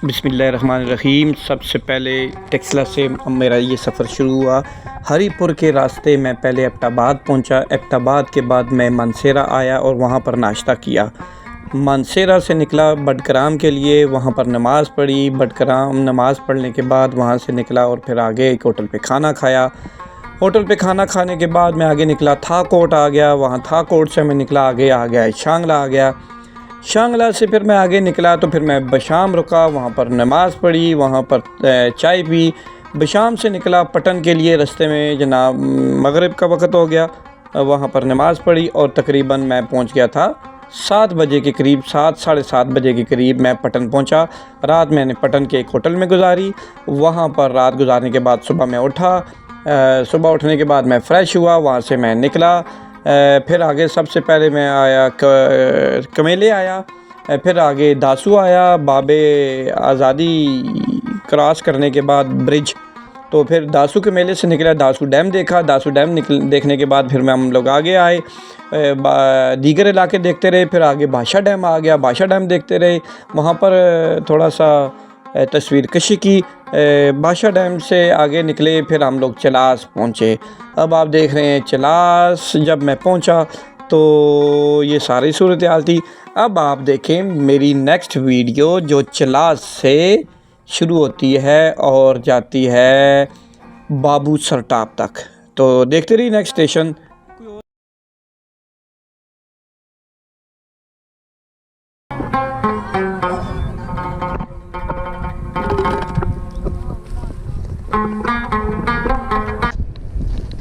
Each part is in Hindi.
बिस्मिल्लाहिर्रहमानिर्रहीम। सबसे पहले टेक्सला से मेरा ये सफ़र शुरू हुआ। हरीपुर के रास्ते मैं पहले एबटाबाद पहुंचा। एबटाबाद के बाद मैं मानसेरा आया और वहाँ पर नाश्ता किया। मानसेरा से निकला बडकराम के लिए, वहाँ पर नमाज़ पढ़ी। बडकराम नमाज़ पढ़ने के बाद वहाँ से निकला और फिर आगे एक होटल पे खाना खाया। होटल पे खाना खाने के बाद मैं आगे निकला, था कोट आ गया। वहाँ था कोट से मैं निकला, आगे आ गया शांगला आ गया। शांगला से फिर मैं आगे निकला तो फिर मैं बशाम रुका, वहाँ पर नमाज़ पढ़ी, वहाँ पर चाय पी। बशाम से निकला पटन के लिए, रास्ते में जनाब मगरिब का वक़्त हो गया। वहाँ पर नमाज़ पढ़ी और तकरीबन मैं पहुँच गया था 7 बजे के करीब, 7 साढ़े 7 बजे के करीब मैं पटन पहुँचा। रात मैंने पटन के एक होटल में गुजारी। वहाँ पर रात गुजारने के बाद सुबह मैं उठा। सुबह उठने के बाद मैं फ़्रेश हुआ, वहाँ से मैं निकला। फिर आगे सबसे पहले मैं आया कमेले आया, फिर आगे दासू आया। बाबे आज़ादी क्रॉस करने के बाद ब्रिज, तो फिर दासू के मेले से निकला, दासू डैम देखा। दासू डैम देखने के बाद फिर हम लोग आगे आए, दीगर इलाके देखते रहे। फिर आगे भाषा डैम आ गया, भाषा डैम देखते रहे। वहाँ पर थोड़ा सा तस्वीर कशी की। भाषा डैम से आगे निकले, फिर हम लोग चलास पहुँचे। अब आप देख रहे हैं चलास। जब मैं पहुँचा तो ये सारी सूरत हाल थी। अब आप देखें मेरी नेक्स्ट वीडियो जो चलास से शुरू होती है और जाती है बाबू सरटाप तक। तो देखते रहिए नेक्स्ट स्टेशन।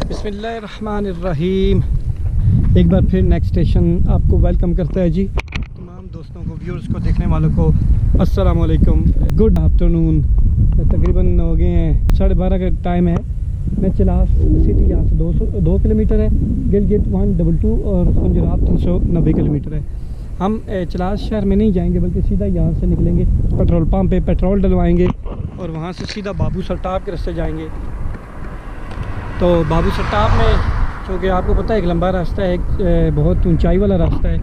बिस्मिल्लाहिर्रहमानिर्रहीम। एक बार फिर नेक्स्ट स्टेशन आपको वेलकम करता है जी। तमाम दोस्तों को, व्यूअर्स को, देखने वालों को अस्सलाम वालेकुम, गुड आफ्टरनून। तकरीबन हो गए हैं 12:30 का टाइम है। मैं चलास सिटी यहाँ से 2 किलोमीटर है, गिलगित 122 और खंजराब 390 किलोमीटर है। हम चलास शहर में नहीं जाएंगे बल्कि सीधा यहाँ से निकलेंगे, पेट्रोल पंप पे पेट्रोल डलवाएंगे और वहाँ से सीधा बाबू सरटाप के रास्ते जाएंगे। तो बाबू सरटाप में क्योंकि आपको पता है एक लंबा रास्ता है, एक बहुत ऊंचाई वाला रास्ता है,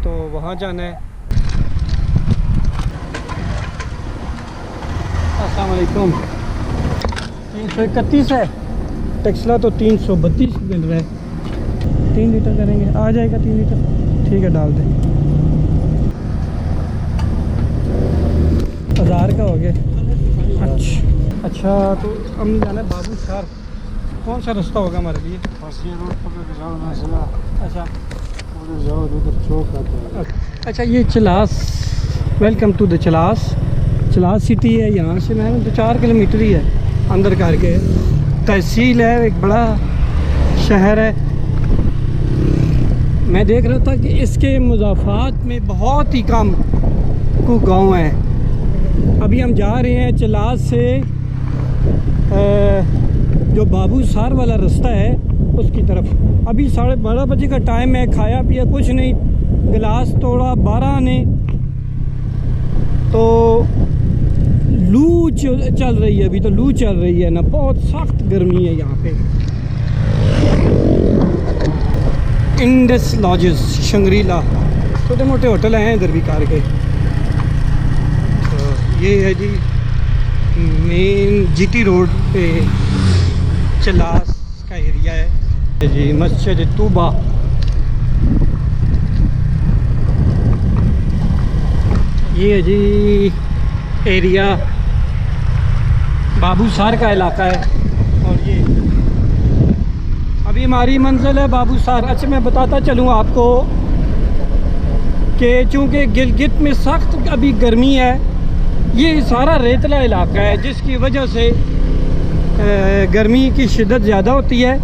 तो वहाँ जाना है। अस्सलाम वालेकुम। 331 है, टेक्सला तो 332 मिल रहा है। 3 लीटर करेंगे, आ जाएगा 3 लीटर, ठीक है डाल दें। 1000 का हो गया। अच्छा तो हम जाना है बाबू सर। कौन सा रास्ता होगा हमारे लिए? बस ये रोड पकड़ के जाओ ना। अच्छा उधर जाओ, उधर चौक आता है। अच्छा ये Chilas, welcome to the Chilas. Chilas city है, यहाँ से मैं 2-4 किलोमीटर ही है अंदर करके। तहसील है, एक बड़ा शहर है। मैं देख रहा था कि इसके मुज़ाफ़ात में बहुत ही कम को गांव हैं। अभी हम जा रहे हैं चलास से जो बाबू सार वाला रास्ता है उसकी तरफ। अभी 12:30 बजे का टाइम है, खाया पिया कुछ नहीं, गिलास तोड़ा 12 ने। तो लू चल रही है, अभी तो लू चल रही है ना, बहुत सख्त गर्मी है यहाँ पे। इंडस लॉजेस, शंग्रीला, छोटे मोटे होटल हैं इधर भी कार के। तो ये है जी मेन जीटी रोड पे चलास का एरिया है जी। मस्जिद तूबा, ये है जी एरिया बाबू सार का इलाका है। और ये अभी हमारी मंजिल है बाबू सार। अच्छा मैं बताता चलूँ आपको कि चूँकि गिलगित में सख्त अभी गर्मी है, ये सारा रेतला इलाका है जिसकी वजह से गर्मी की शिद्दत ज़्यादा होती है।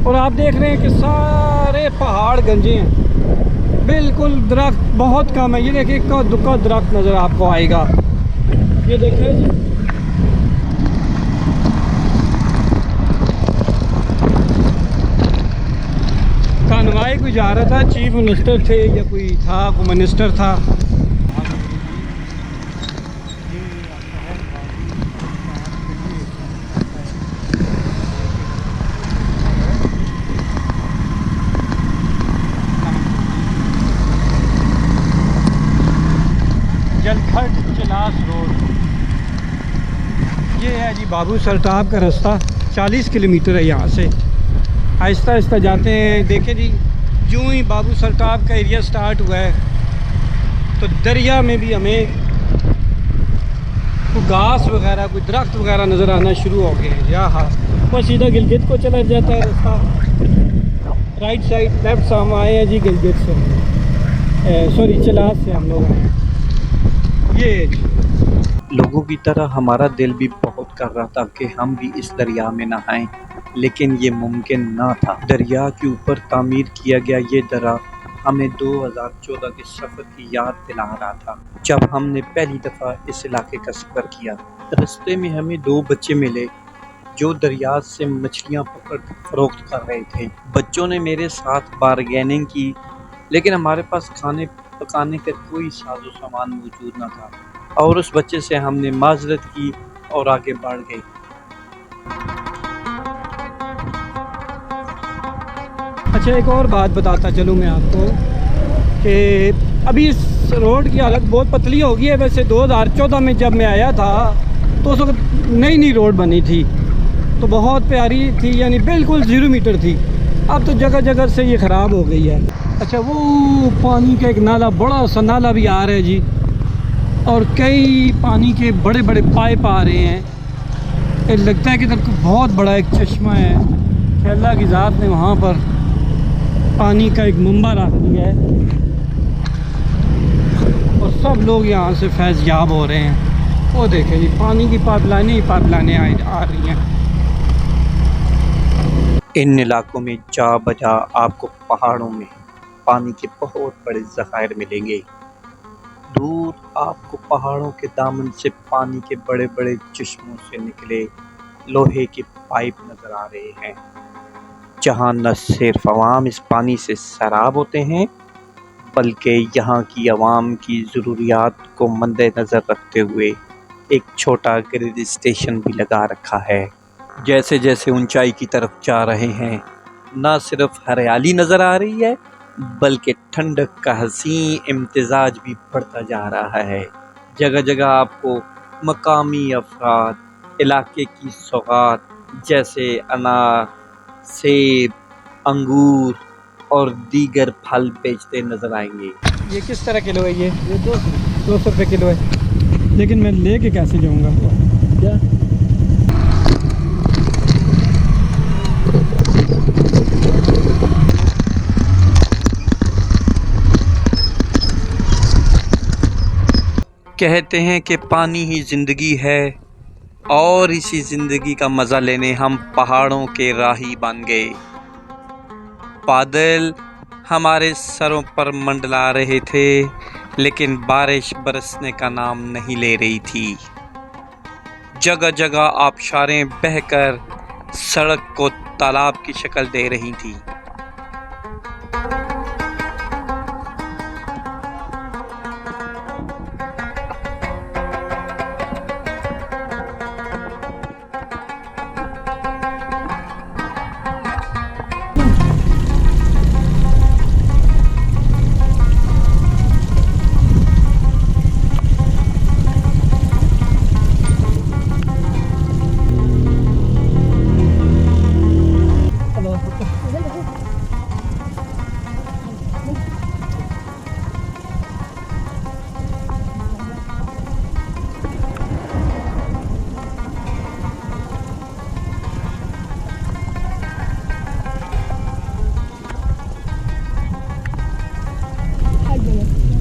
और आप देख रहे हैं कि सारे पहाड़ गंजे हैं, बिल्कुल दरख्त बहुत कम है। ये देखिए इक्का दुक्का दरख्त नज़र आपको आएगा, ये देखें जी। कानवाई कोई जा रहा था, चीफ मिनिस्टर थे या कोई था, कोई मिनिस्टर था। जलखट चलास रोड। ये है जी बाबू सरटाप का रास्ता, 40 किलोमीटर है यहाँ से। आहिस्ता आहिस्ता जाते हैं। देखें जी, यूँ ही बाबू सरटाप का एरिया स्टार्ट हुआ है तो दरिया में भी हमें कोई घास वगैरह, कोई दरख्त वगैरह नज़र आना शुरू हो गए हैं। यहाँ वो सीधा गिलगित को चला जाता है रास्ता। राइट साइड लेफ्ट से हम आए हैं जी गिलगित से, सॉरी चिलास से हम लोग आए। ये लोगों की तरह हमारा दिल भी बहुत कर रहा था कि हम भी इस दरिया में नहाएं, लेकिन ये मुमकिन ना था। दरिया के ऊपर तामीर किया गया ये दर्रा हमें 2014 के सफ़र की याद दिला रहा था, जब हमने पहली दफ़ा इस इलाके का सफ़र किया। रास्ते में हमें 2 बच्चे मिले जो दरिया से मछलियाँ पकड़ फरोख्त कर रहे थे। बच्चों ने मेरे साथ बारगेनिंग की, लेकिन हमारे पास खाने पकाने का कोई साजो सामान मौजूद न था और उस बच्चे से हमने माजरत की और आगे बढ़ गए। अच्छा, एक और बात बताता चलूँ मैं आपको कि अभी इस रोड की हालत बहुत पतली हो गई है। वैसे 2014 में जब मैं आया था तो उस वक्त नई रोड बनी थी तो बहुत प्यारी थी, यानी बिल्कुल 0 मीटर थी। अब तो जगह जगह से ये ख़राब हो गई है। अच्छा, वो पानी का एक नाला, बड़ा सा नाला भी आ रहा है जी, और कई पानी के बड़े बड़े पाइप आ रहे हैं। ये लगता है कि तब बहुत बड़ा एक चश्मा है कि अल्लाह की ज़ात ने वहाँ पर पानी का एक मंबा रख दिया है और सब लोग यहाँ से फैज़याब हो रहे हैं। वो देखें जी, पानी की पाइपलाइनें ही पाइपलाइनें आ रही हैं। इन इलाकों में जा बजा आपको पहाड़ों में पानी के बहुत बड़े ज़खायर मिलेंगे। दूर आपको पहाड़ों के दामन से पानी के बड़े बड़े चश्मों से निकले लोहे के पाइप नज़र आ रहे हैं, जहां न सिर्फ अवाम इस पानी से सैराब होते हैं बल्कि यहाँ की अवाम की ज़रूरियात को मद्देनज़र रखते हुए एक छोटा ग्रिड स्टेशन भी लगा रखा है। जैसे जैसे ऊंचाई की तरफ जा रहे हैं, न सिर्फ हरियाली नज़र आ रही है बल्कि ठंडक का हसीन इम्तिजाज भी बढ़ता जा रहा है। जगह जगह आपको मकामी अफराद इलाके की सौगात जैसे अनार, सेब, अंगूर और दीगर फल बेचते नज़र आएंगे। ये किस तरह किलो है? ये 200 रुपये किलो है, लेकिन मैं लेके कैसे जाऊँगा? क्या कहते हैं कि पानी ही ज़िंदगी है और इसी ज़िंदगी का मज़ा लेने हम पहाड़ों के राही बन गए। बादल हमारे सरों पर मंडला रहे थे, लेकिन बारिश बरसने का नाम नहीं ले रही थी। जगह जगह आबशारें बहकर सड़क को तालाब की शक्ल दे रही थी।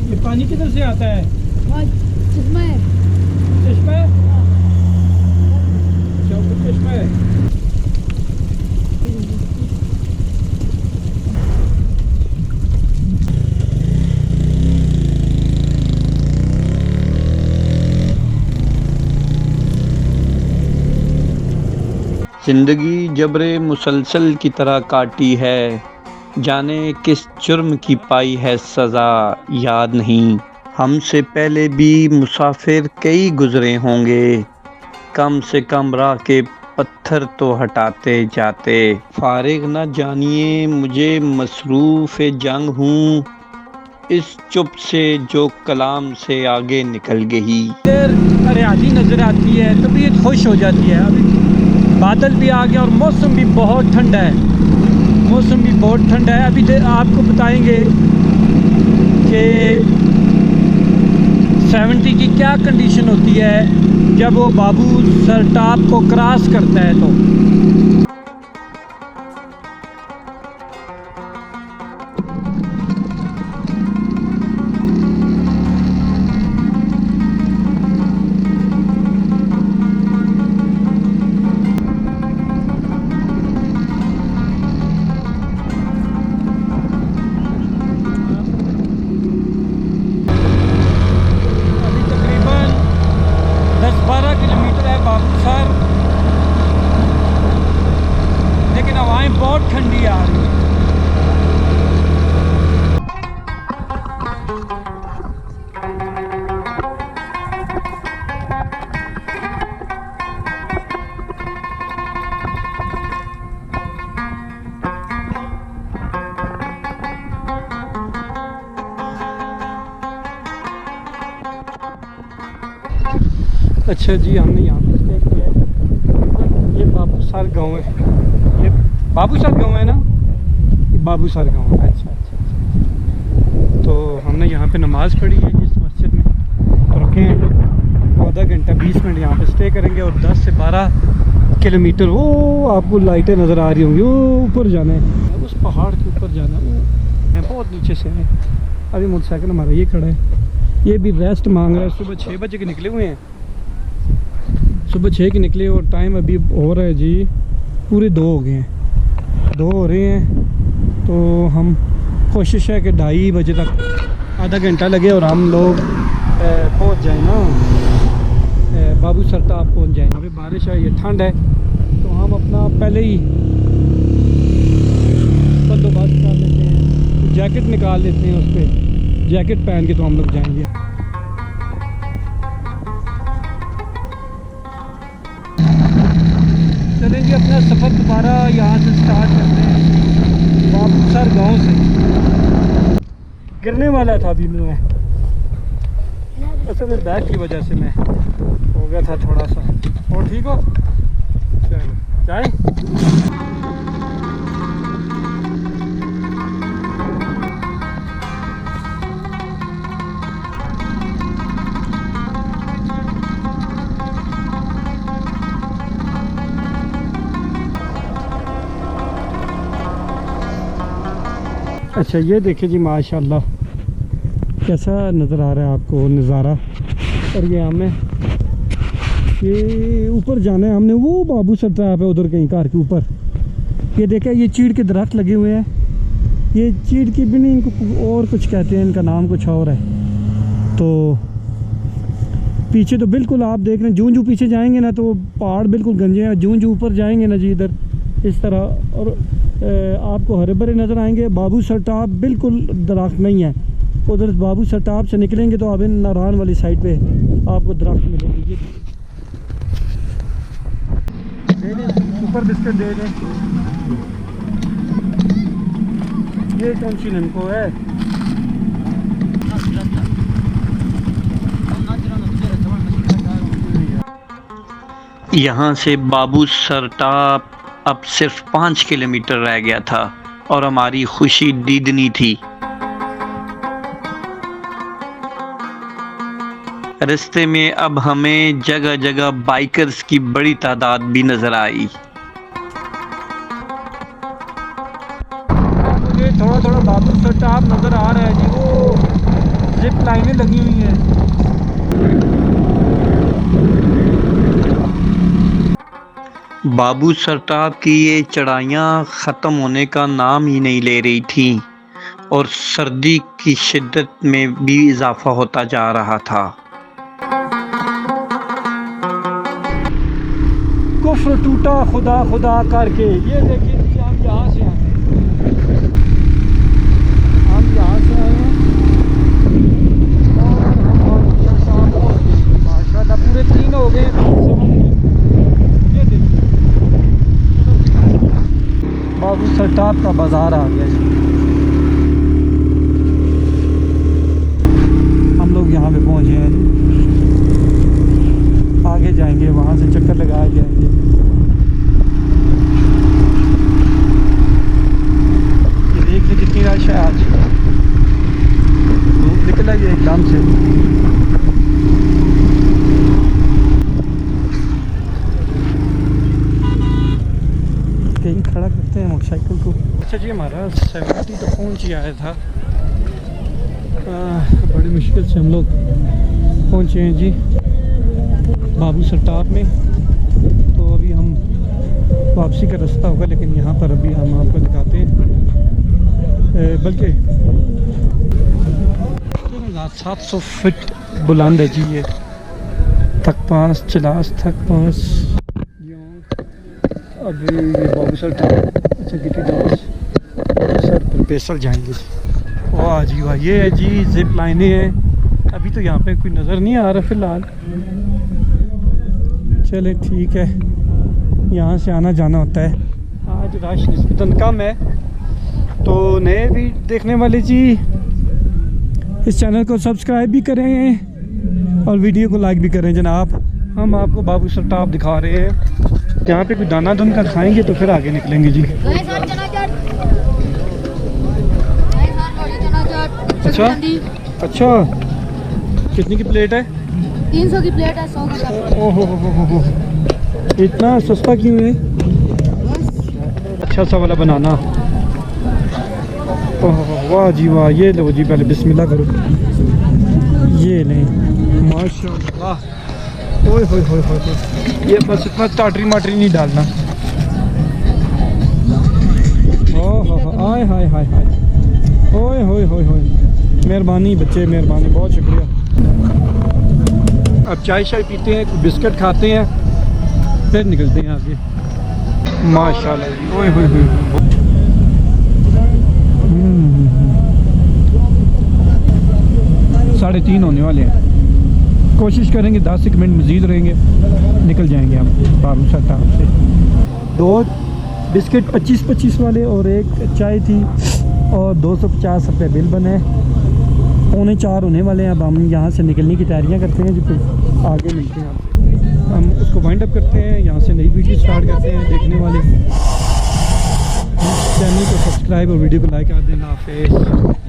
ये पानी किधर से आता है? चश्मा है। चश्मा है? चश्मा है। ज़िंदगी जबरे मुसलसल की तरह काटी है, जाने किस जुर्म की पाई है सज़ा याद नहीं। हमसे पहले भी मुसाफिर कई गुज़रे होंगे, कम से कम राह के पत्थर तो हटाते जाते। फारिग न जानिए मुझे मसरूफ़ जंग हूँ, इस चुप से जो कलाम से आगे निकल गई। हरियाली नज़र आती है, तबीयत खुश हो जाती है। अभी बादल भी आ गया और मौसम भी बहुत ठंडा है, मौसम भी बहुत ठंडा है। अभी आपको बताएंगे कि 70 की क्या कंडीशन होती है जब वो बाबू सरटाप को क्रॉस करता है। तो अभी तकरीबन 10-12 किलोमीटर है बाबूसर, लेकिन हवाएं बहुत ठंडी आ रही हैं। अच्छा जी, हमने यहाँ पे स्टे किया है। ये बाबूसर गांव है, ये बाबूसर गांव है ना, ये बाबूसर गांव है। अच्छा अच्छा अच्छा। तो हमने यहाँ पे नमाज़ पढ़ी है इस मस्जिद में, तो रुके हैं आधा घंटा 20 मिनट यहाँ पे स्टे करेंगे। और 10 से 12 किलोमीटर वो आपको लाइटें नज़र आ रही होंगी, वो ऊपर जाना है, उस पहाड़ के ऊपर जाना है, वो बहुत नीचे से है। अभी मोटरसाइकिल हमारा ये खड़ा है, ये भी रेस्ट मांग रहा है। सुबह 6 बजे के निकले हुए हैं, सुबह 6 के निकले और टाइम अभी हो रहा है जी पूरे 2 हो गए हैं, 2 हो रहे हैं। तो हम कोशिश है कि 2:30 बजे तक आधा घंटा लगे और हम लोग पहुंच जाए ना, बाबू सरटाप पहुंच जाए। अभी बारिश है, ये ठंड है, तो हम अपना पहले ही बंदोबस्त कर लेते हैं, जैकेट निकाल लेते हैं, उस पर जैकेट पहन के तो हम लोग जाएंगे। चलें जी, अपना सफ़र दोबारा यहाँ से स्टार्ट करते हैं, बाबूसर गांव से। गिरने वाला था अभी मैं, असल में बैग की वजह से मैं हो गया था थोड़ा सा। और ठीक हो? चलो जाए। अच्छा ये देखिए जी, माशाल्लाह कैसा नज़र आ रहा है आपको नज़ारा। और ये हमें ये ऊपर जाना है, हमने वो बाबू सरटाप है उधर कहीं कार के ऊपर। ये देखें, ये चीड़ के दरख्त लगे हुए हैं, ये चीड़ की भी नहीं, इनको और कुछ कहते हैं, इनका नाम कुछ और है। तो पीछे तो बिल्कुल आप देख रहे हैं, जूं जूं पीछे जाएंगे ना तो पहाड़ बिल्कुल गंजे हैं, जूं जूं ऊपर जाएंगे ना जी इधर इस तरह, और आपको हरे भरे नज़र आएंगे। बाबू सरटाप बिल्कुल दरख्त नहीं है, उधर बाबू सरटाप से निकलेंगे तो अभी नारायण वाली साइड पे आपको दरख्त मिलेंगे। ये दे दें, सुपर बिस्किट दे दें, ये टेंशन इनको है। यहाँ से बाबू सरटाप अब सिर्फ 5 किलोमीटर रह गया था और हमारी खुशी दीदनी थी। रास्ते में अब हमें जगह जगह बाइकर्स की बड़ी तादाद भी नजर आई। मुझे थोड़ा थोड़ा बाबू सरटाप नज़र आ रहा है जी, वो जिप लाइनें लगी हुई हैं। बाबू सरटाप की ये चढ़ाइयाँ ख़त्म होने का नाम ही नहीं ले रही थी और सर्दी की शिद्दत में भी इजाफा होता जा रहा था। कुफ्र टूटा खुदा खुदा करके। ये देखिए जी, हम यहाँ से आए हैं, हम यहाँ से आए हैं और हम माशाल्लाह पूरे 3 हो गए। ये देखिए बाबू सरटाप का बाज़ार आ गया जी। जी हमारा 70 तो पहुँच ही आया था। बड़ी मुश्किल से हम लोग पहुँचे हैं जी बाबू सरटाप में। तो अभी हम वापसी का रास्ता होगा, लेकिन यहाँ पर अभी हम आपको दिखाते हैं। बल्कि 700 फीट बुलंद है जी ये थक पास चिलास थक पास। अभी ये बाबू सरटाप अच्छा गिटी डांस सर पर पेसल जाएंगे जी। वाह जी वाह, ये है जी जिप लाइनें हैं। अभी तो यहाँ पे कोई नज़र नहीं आ रहा फ़िलहाल। चले ठीक है, यहाँ से आना जाना होता है। आज रश निस्बतन कम है। तो नए भी देखने वाले जी इस चैनल को सब्सक्राइब भी करें और वीडियो को लाइक भी करें जनाब। हम आपको बाबू सरटाप दिखा रहे हैं। यहाँ पे कोई दाना धुन का खाएंगे तो फिर आगे निकलेंगे जी। अच्छा अच्छा, कितनी की प्लेट है? 300 की प्लेट है, 100 का। ओहो हो, इतना सस्ता क्यों है? अच्छा सा वाला बनाना। ओहो वाह जी वाह, ये लो जी, पहले बिस्मिल्लाह करो। ये लें माशाल्लाह। ओए होए होए होए, ये बस इतना टाटरी माटरी नहीं डालना। ओहो आय हाय हाय हाय, ओए होए होए होए, मेहरबानी बच्चे मेहरबानी, बहुत शुक्रिया। अब चाय शाय पीते हैं, कुछ बिस्किट खाते हैं, फिर निकलते हैं आगे। माशाल्लाह जी, ओए होए होए, 3:30 होने वाले हैं। कोशिश करेंगे 10 मिनट मज़ीद रहेंगे, निकल जाएंगे हम बाबू सरटाप से। 2 बिस्किट 25-25 वाले और एक चाय थी और 250 रुपये बिल बने। 3:45 होने वाले हैं। अब हम यहाँ से निकलने की तैयारियाँ करते हैं, जो फिर आगे मिलते हैं आपसे। हम उसको वाइंड अप करते हैं, यहाँ से नई वीडियो स्टार्ट करते हैं। देखने वाले चैनल को सब्सक्राइब और वीडियो को लाइक कर देना। हाफिज़।